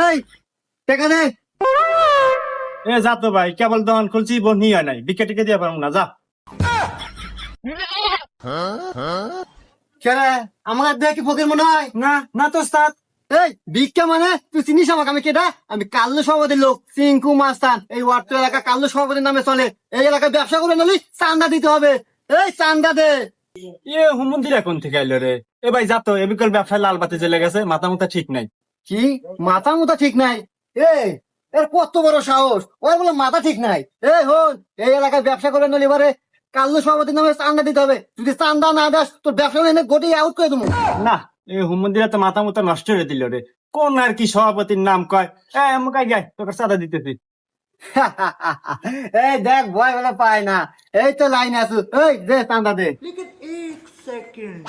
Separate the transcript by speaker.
Speaker 1: এই টাকা দে।
Speaker 2: এ যা তো ভাই, কেবল দোকান খুলছি, বোন নিয়ে নাই, বিকে টিকে দিয়ে পারবো না, যা।
Speaker 1: কেরে আমার দেখ কি ফকির মনে হয়?
Speaker 2: না না তো ওস্তাদ।
Speaker 1: এই ভিক্ষা মানে তুই চিনিস আমাকে? আমি কেটা? আমি কাল্লু সভাপতির লোক, সিংকু মাস্তান। এই ওয়ার্ড এলাকা কাল্লু সভাপতির নামে চলে। এই এলাকায় ব্যবসা করে নালি চান্দা দিতে হবে। এই চান্দা দে।
Speaker 2: এ হুমন্দির এখন থেকে আইলো রে। এ ভাই যা তো, এ বিকল ব্যবসায় লাল বাতি জ্বলে গেছে, মাথা মুথা ঠিক নাই।
Speaker 1: কি মাথা মুথা ঠিক নাই? এই এর কত বড় সাহস, ওর বলে মাথা ঠিক নাই। এই হন, এই এলাকায় ব্যবসা করে নালি এবারে কাল্লু সভাপতির নামে চান্দা দিতে হবে। যদি চান্দা না দাস তোর ব্যবসা এনে গোটি আউট করে দেবো।
Speaker 2: না, এ হুমন্দিরা তো মাথা মুথা নষ্ট করে দিল রে। কোন আর কি সভাপতির নাম কয়? মুখাই গাই তোকে চাঁদা দিতেছি।
Speaker 1: এই দেখ ভয় বলে পায় না। এই তো লাইন আছো। এই দে চান্দা দে।
Speaker 3: लेकिन एक सेकंड